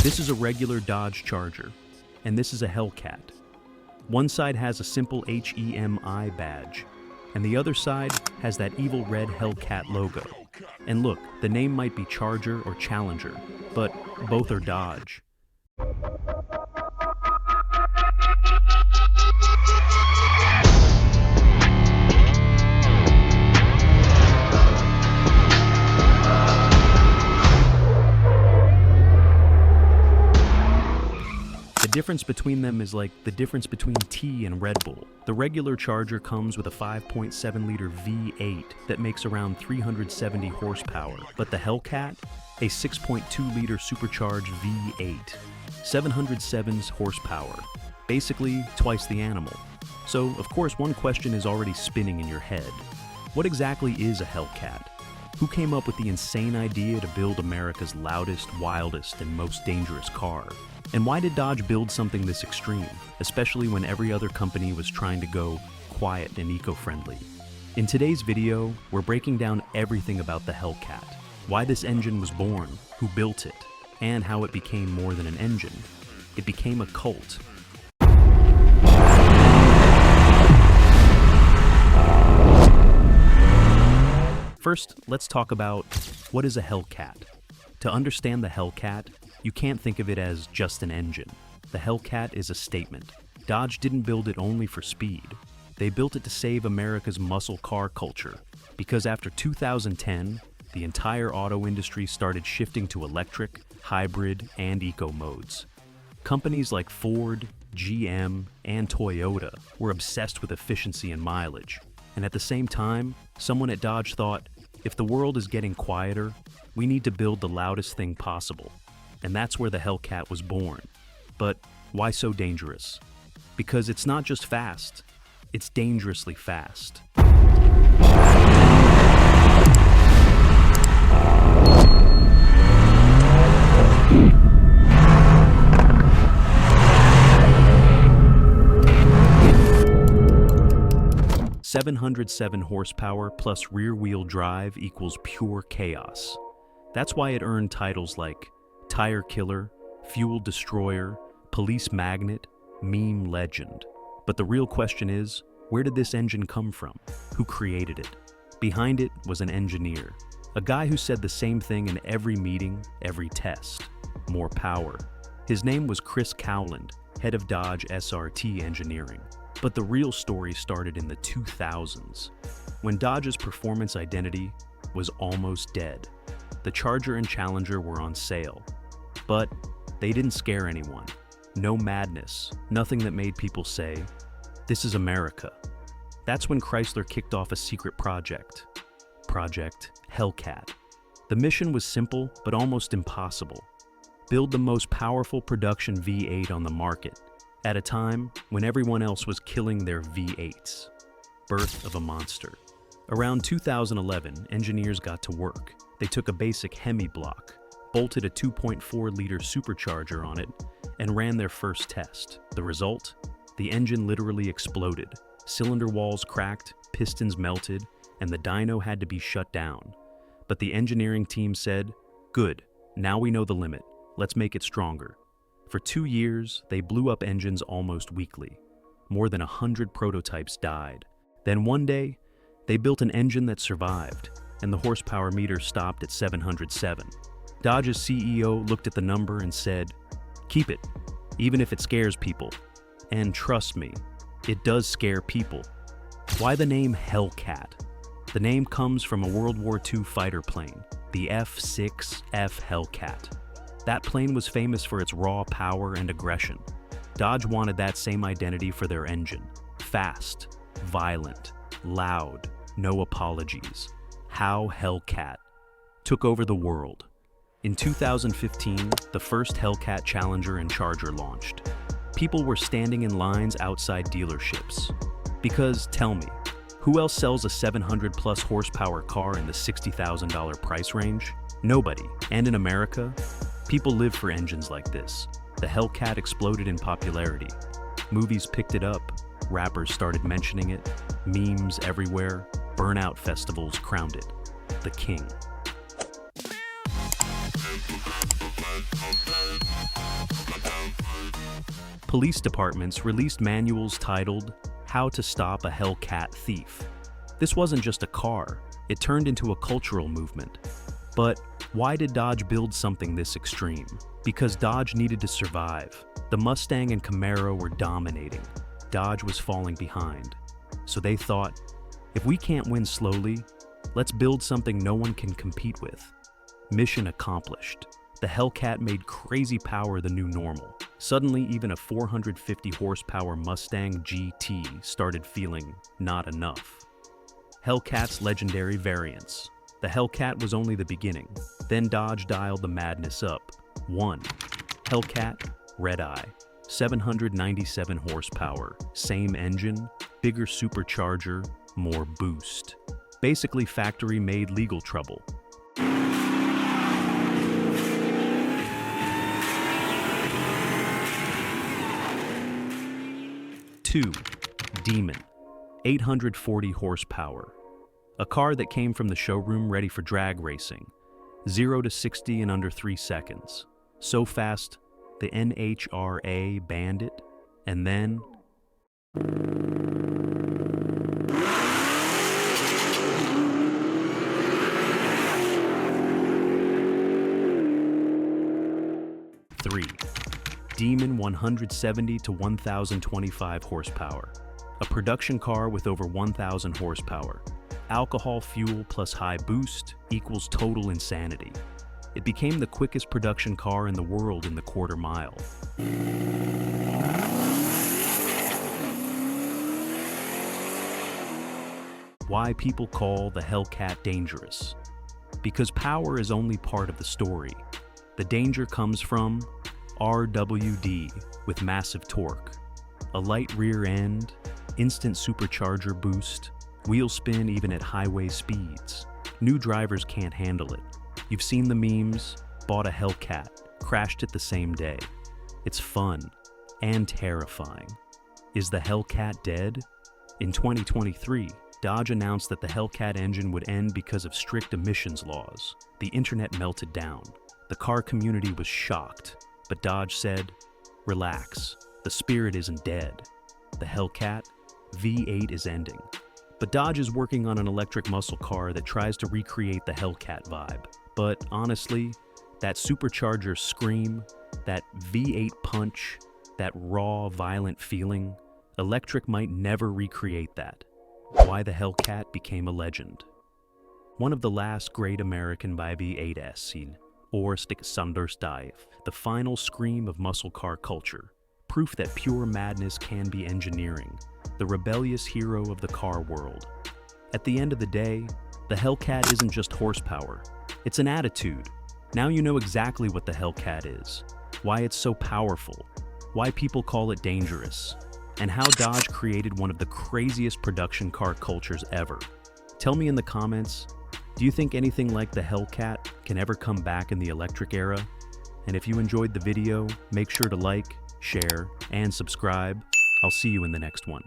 This is a regular Dodge Charger, and this is a Hellcat. One side has a simple HEMI badge, and the other side has that evil red Hellcat logo. And look, the name might be Charger or Challenger, but both are Dodge. The difference between them is like the difference between tea and Red Bull. The regular Charger comes with a 5.7-liter V8 that makes around 370 horsepower, but the Hellcat, a 6.2-liter supercharged V8, 707 horsepower, basically twice the animal. So, of course, one question is already spinning in your head. What exactly is a Hellcat? Who came up with the insane idea to build America's loudest, wildest, and most dangerous car? And why did Dodge build something this extreme, especially when every other company was trying to go quiet and eco-friendly? In today's video, we're breaking down everything about the Hellcat, why this engine was born, who built it, and how it became more than an engine. It became a cult. First, let's talk about what is a Hellcat. To understand the Hellcat, you can't think of it as just an engine. The Hellcat is a statement. Dodge didn't build it only for speed. They built it to save America's muscle car culture, because after 2010, the entire auto industry started shifting to electric, hybrid, and eco modes. Companies like Ford, GM, and Toyota were obsessed with efficiency and mileage. And at the same time, someone at Dodge thought, if the world is getting quieter, we need to build the loudest thing possible. And that's where the Hellcat was born. But why so dangerous? Because it's not just fast, it's dangerously fast. "707 horsepower plus rear-wheel drive equals pure chaos." That's why it earned titles like Tire Killer, Fuel Destroyer, Police Magnet, Meme Legend. But the real question is, where did this engine come from? Who created it? Behind it was an engineer, a guy who said the same thing in every meeting, every test: more power. His name was Chris Cowland, head of Dodge SRT Engineering. But the real story started in the 2000s, when Dodge's performance identity was almost dead. The Charger and Challenger were on sale, but they didn't scare anyone. No madness, nothing that made people say, "This is America." That's when Chrysler kicked off a secret project, Project Hellcat. The mission was simple, but almost impossible. Build the most powerful production V8 on the market, at a time when everyone else was killing their V8s. Birth of a monster. Around 2011, engineers got to work. They took a basic Hemi block, bolted a 2.4-liter supercharger on it, and ran their first test. The result? The engine literally exploded. Cylinder walls cracked, pistons melted, and the dyno had to be shut down. But the engineering team said, "Good, now we know the limit. Let's make it stronger." For 2 years, they blew up engines almost weekly. More than 100 prototypes died. Then one day, they built an engine that survived, and the horsepower meter stopped at 707. Dodge's CEO looked at the number and said, "Keep it, even if it scares people." And trust me, it does scare people. Why the name Hellcat? The name comes from a World War II fighter plane, the F-6F Hellcat. That plane was famous for its raw power and aggression. Dodge wanted that same identity for their engine. Fast, violent, loud, no apologies. How Hellcat took over the world. In 2015, the first Hellcat Challenger and Charger launched. People were standing in lines outside dealerships. Because, tell me, who else sells a 700-plus horsepower car in the $60,000 price range? Nobody. And in America, people live for engines like this. The Hellcat exploded in popularity. Movies picked it up, rappers started mentioning it, memes everywhere, burnout festivals crowned it the king. Police departments released manuals titled, "How to Stop a Hellcat Thief." This wasn't just a car, it turned into a cultural movement. But why did Dodge build something this extreme? Because Dodge needed to survive. The Mustang and Camaro were dominating. Dodge was falling behind. So they thought, if we can't win slowly, let's build something no one can compete with. Mission accomplished. The Hellcat made crazy power the new normal. Suddenly, even a 450 horsepower Mustang GT started feeling not enough. Hellcat's legendary variants. The Hellcat was only the beginning. Then Dodge dialed the madness up. 1. Hellcat Red Eye. 797 horsepower, same engine, bigger supercharger, more boost. Basically factory-made legal trouble. 2. Demon. 840 horsepower. A car that came from the showroom ready for drag racing. 0 to 60 in under 3 seconds. So fast, the NHRA banned it, and then... Three. Demon 170 to 1,025 horsepower. A production car with over 1,000 horsepower. Alcohol fuel plus high boost equals total insanity. It became the quickest production car in the world in the quarter mile. Why people call the Hellcat dangerous? Because power is only part of the story. The danger comes from RWD with massive torque, a light rear end, instant supercharger boost, wheel spin even at highway speeds. New drivers can't handle it. You've seen the memes, bought a Hellcat, crashed it the same day. It's fun and terrifying. Is the Hellcat dead? In 2023, Dodge announced that the Hellcat engine would end because of strict emissions laws. The internet melted down. The car community was shocked, but Dodge said, "Relax, the spirit isn't dead. The Hellcat V8 is ending." But Dodge is working on an electric muscle car that tries to recreate the Hellcat vibe. But honestly, that supercharger scream, that V8 punch, that raw, violent feeling, electric might never recreate that. Why the Hellcat became a legend. One of the last great American V8-sin, or Stick Sunderstyle, the final scream of muscle car culture, proof that pure madness can be engineering, the rebellious hero of the car world. At the end of the day, the Hellcat isn't just horsepower, it's an attitude. Now you know exactly what the Hellcat is, why it's so powerful, why people call it dangerous, and how Dodge created one of the craziest production car cultures ever. Tell me in the comments, do you think anything like the Hellcat can ever come back in the electric era? And if you enjoyed the video, make sure to like, share, and subscribe. I'll see you in the next one.